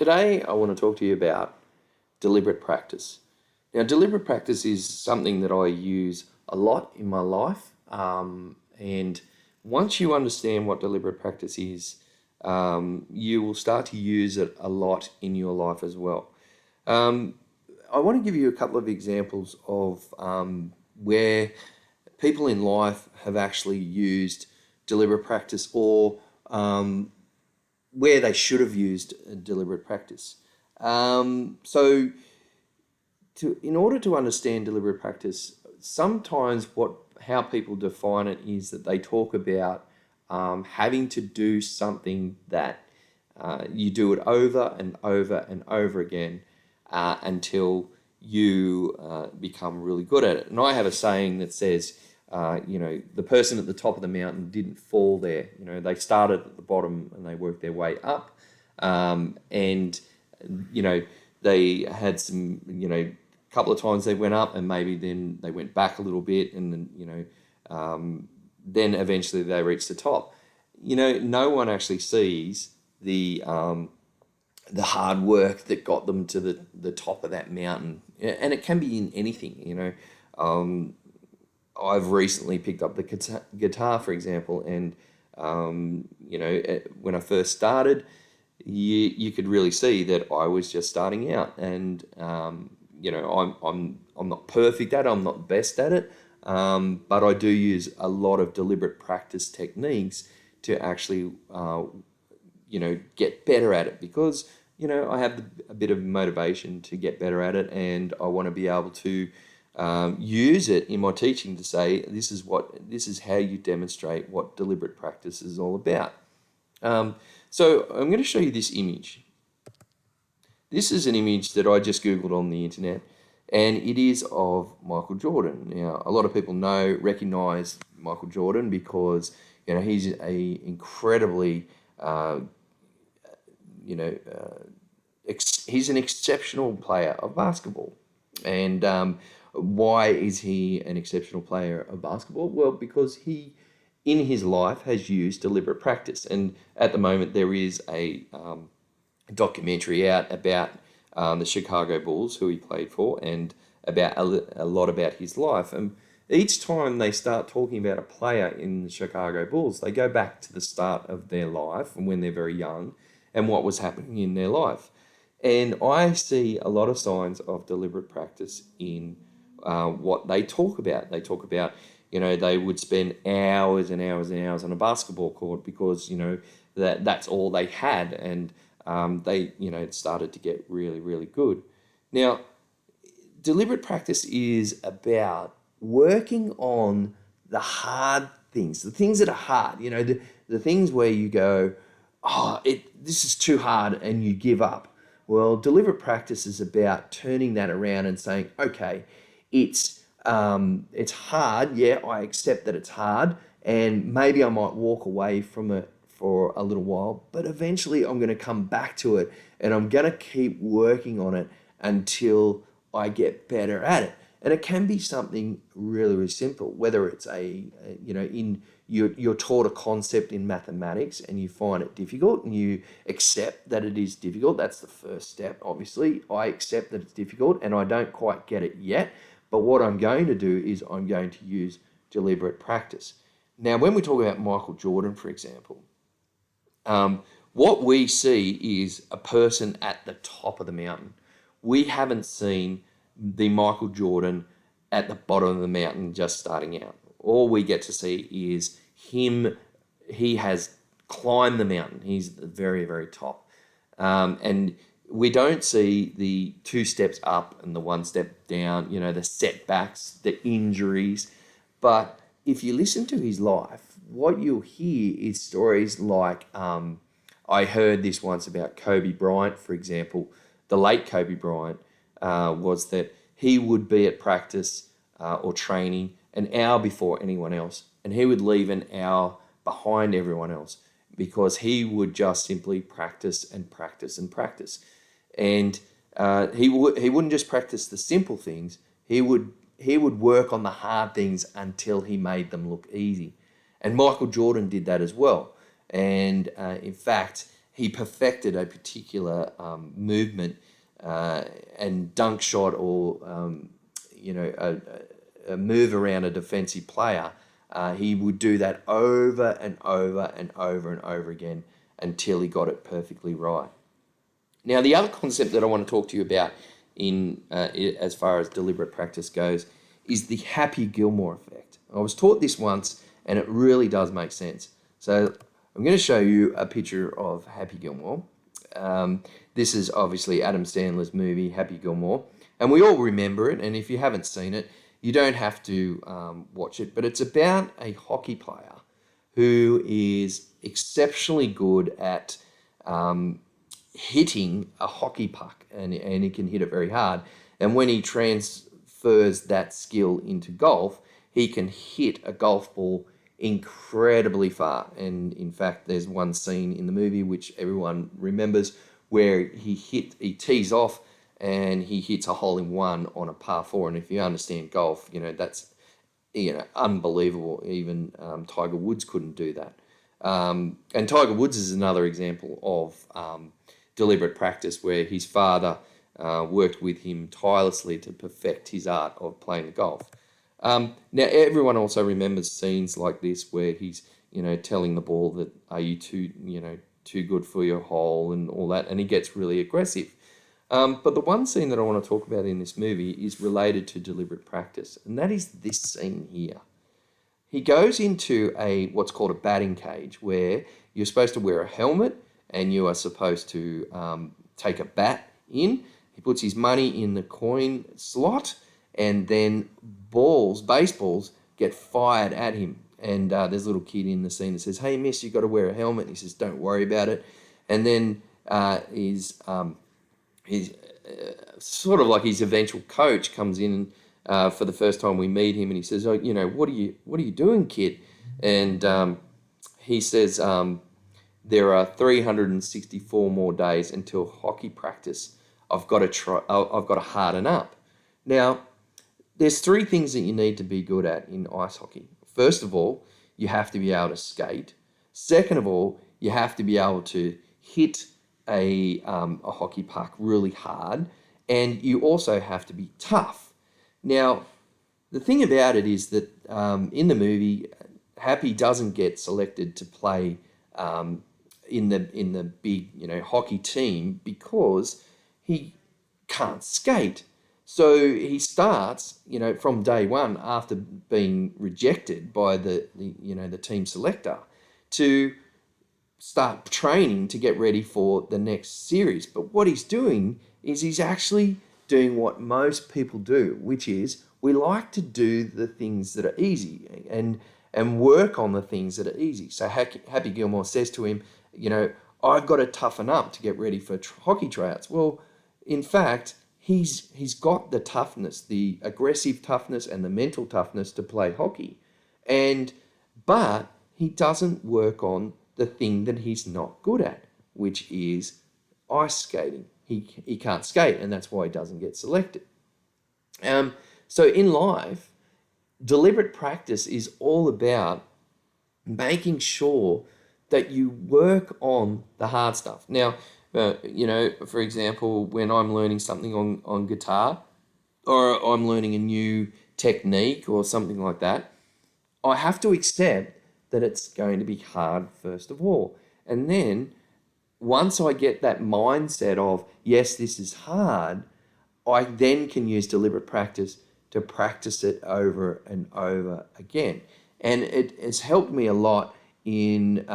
Today, I want to talk to you about deliberate practice. Now, deliberate practice is something that I use a lot in my life. And once you understand what deliberate practice is, you will start to use it a lot in your life as well. Um, I want to give you a couple of examples of where people in life have actually used deliberate practice or where they should have used deliberate practice. So, in order to understand deliberate practice, sometimes how people define it is that they talk about having to do something that you do it over and over and over again until you become really good at it. And I have a saying that says, the person at the top of the mountain didn't fall there. They started at the bottom and they worked their way up. And they had some, couple of times they went up and maybe then they went back a little bit and then eventually they reached the top. No one actually sees the hard work that got them to the top of that mountain. And it can be in anything, I've recently picked up the guitar, for example, and when I first started, you could really see that I was just starting out, and I'm not perfect at it, I'm not best at it, but I do use a lot of deliberate practice techniques to actually get better at it because I have a bit of motivation to get better at it, and I want to be able to use it in my teaching to say this is how you demonstrate what deliberate practice is all about. So I'm going to show you this image. This is an image that I just Googled on the internet, and it is of Michael Jordan. Now, a lot of people recognize Michael Jordan because he's a incredibly he's an exceptional player of basketball. And why is he an exceptional player of basketball? Well, because he, in his life, has used deliberate practice. And at the moment, there is a documentary out about the Chicago Bulls, who he played for, and about a lot about his life. And each time they start talking about a player in the Chicago Bulls, they go back to the start of their life and when they're very young and what was happening in their life. And I see a lot of signs of deliberate practice in what they talk about. They talk about, they would spend hours and hours and hours on a basketball court because, that's all they had. And they, started to get really, really good. Now, deliberate practice is about working on the hard things, the things that are hard, the things where you go, this is too hard, and you give up. Well, deliberate practice is about turning that around and saying, okay, it's hard. Yeah, I accept that it's hard, and maybe I might walk away from it for a little while, but eventually I'm going to come back to it, and I'm going to keep working on it until I get better at it. And it can be something really, really simple, whether it's you're taught a concept in mathematics and you find it difficult and you accept that it is difficult. That's the first step, obviously. I accept that it's difficult and I don't quite get it yet. But what I'm going to do is I'm going to use deliberate practice. Now, when we talk about Michael Jordan, for example, what we see is a person at the top of the mountain. We haven't seen the Michael Jordan at the bottom of the mountain just starting out. All we get to see is him. He has climbed the mountain. He's at the very, very top. And we don't see the 2 steps up and the 1 step down, the setbacks, the injuries. But if you listen to his life, what you'll hear is stories like, I heard this once about Kobe Bryant, for example. The late Kobe Bryant was that he would be at practice or training an hour before anyone else, and he would leave an hour behind everyone else because he would just simply practice and practice and practice. And he wouldn't just practice the simple things. He would work on the hard things until he made them look easy. And Michael Jordan did that as well. And in fact, he perfected a particular movement and dunk shot or a move around a defensive player. He would do that over and over and over and over again until he got it perfectly right. Now, the other concept that I want to talk to you about in as far as deliberate practice goes is the Happy Gilmore effect. I was taught this once, and it really does make sense. So I'm going to show you a picture of Happy Gilmore. This is obviously Adam Sandler's movie, Happy Gilmore, and we all remember it, and if you haven't seen it, you don't have to watch it, but it's about a hockey player who is exceptionally good at hitting a hockey puck, and he can hit it very hard. And when he transfers that skill into golf, he can hit a golf ball incredibly far. And in fact, there's one scene in the movie which everyone remembers where he tees off and he hits a hole in one on a par four. And if you understand golf, that's unbelievable. Even Tiger Woods couldn't do that. And Tiger Woods is another example of deliberate practice where his father worked with him tirelessly to perfect his art of playing the golf. Now, everyone also remembers scenes like this where he's, telling the ball that, are you too good for your hole and all that, and he gets really aggressive. But the one scene that I want to talk about in this movie is related to deliberate practice, and that is this scene here. He goes into what's called a batting cage, where you're supposed to wear a helmet and you are supposed to take a bat in. He puts his money in the coin slot, and then baseballs, get fired at him. And there's a little kid in the scene that says, "Hey, miss, you got to wear a helmet." And he says, "Don't worry about it." And then his sort of like his eventual coach comes in for the first time we meet him, and he says, "Oh, what are you doing, kid?" And he says, "There are 364 more days until hockey practice. I've got to harden up." Now, there's three things that you need to be good at in ice hockey. First of all, you have to be able to skate. Second of all, you have to be able to hit a hockey puck really hard, and you also have to be tough. Now, the thing about it is that in the movie, Happy doesn't get selected to play in the big hockey team because he can't skate. So he starts from day one after being rejected by the team selector to start training to get ready for the next series. But what he's doing is he's actually doing what most people do, which is we like to do the things that are easy and work on the things that are easy. So Happy Gilmore says to him, I've got to toughen up to get ready for hockey tryouts. Well, in fact, he's got the toughness, the aggressive toughness and the mental toughness to play hockey. But he doesn't work on the thing that he's not good at, which is ice skating. He can't skate, and that's why he doesn't get selected. So in life, deliberate practice is all about making sure that you work on the hard stuff. Now, for example, when I'm learning something on guitar, or I'm learning a new technique or something like that, I have to accept that it's going to be hard first of all. And then once I get that mindset of, yes, this is hard, I then can use deliberate practice to practice it over and over again. And it has helped me a lot in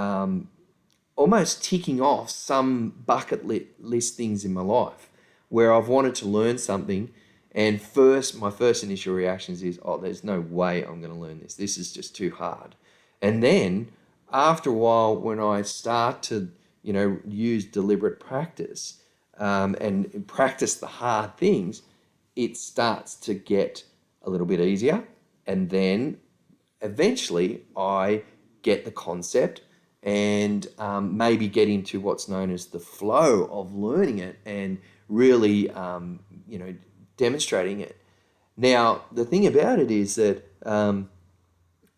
almost ticking off some bucket list things in my life where I've wanted to learn something, and my first initial reactions is, oh, there's no way I'm going to learn this. This is just too hard. And then after a while, when I start to, use deliberate practice and practice the hard things, it starts to get a little bit easier. And then eventually I get the concept and maybe get into what's known as the flow of learning it and really, demonstrating it. Now, the thing about it is that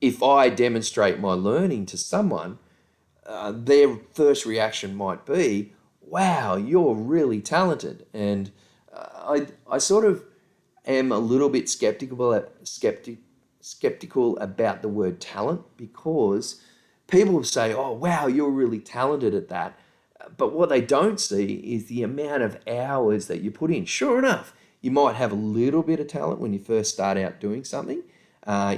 if I demonstrate my learning to someone, their first reaction might be, wow, you're really talented. And I sort of am a little bit skeptical about the word talent, because people say, oh, wow, you're really talented at that. But what they don't see is the amount of hours that you put in. Sure enough, you might have a little bit of talent when you first start out doing something. I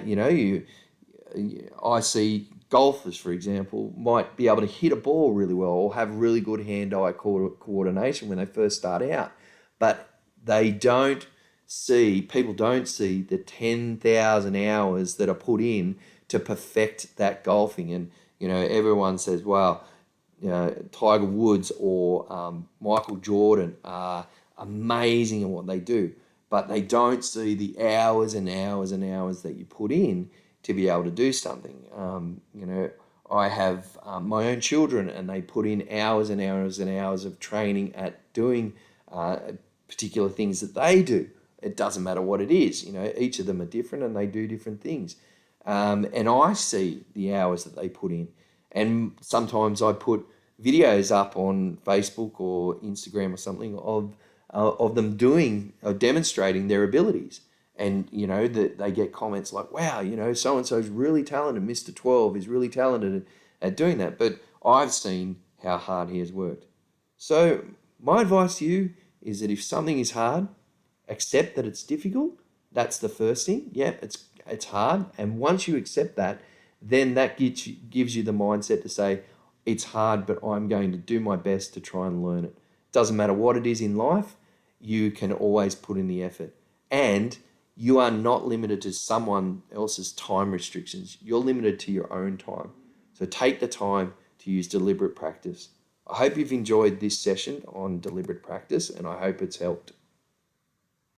see golfers, for example, might be able to hit a ball really well or have really good hand-eye coordination when they first start out. But people don't see the 10,000 hours that are put in to perfect that golfing. And, everyone says, well, Tiger Woods or Michael Jordan are amazing at what they do, but they don't see the hours and hours and hours that you put in to be able to do something. I have my own children, and they put in hours and hours and hours of training at doing particular things that they do. It doesn't matter what it is. Each of them are different and they do different things. And I see the hours that they put in. And sometimes I put videos up on Facebook or Instagram or something of them doing or demonstrating their abilities. And, that they get comments like, wow, so-and-so's really talented. Mr. 12 is really talented at doing that. But I've seen how hard he has worked. So my advice to you is that if something is hard, accept that it's difficult. That's the first thing. Yeah, it's hard. And once you accept that, then that gives you the mindset to say, it's hard, but I'm going to do my best to try and learn it. Doesn't matter what it is in life, you can always put in the effort. And you are not limited to someone else's time restrictions. You're limited to your own time. So take the time to use deliberate practice. I hope you've enjoyed this session on deliberate practice, and I hope it's helped.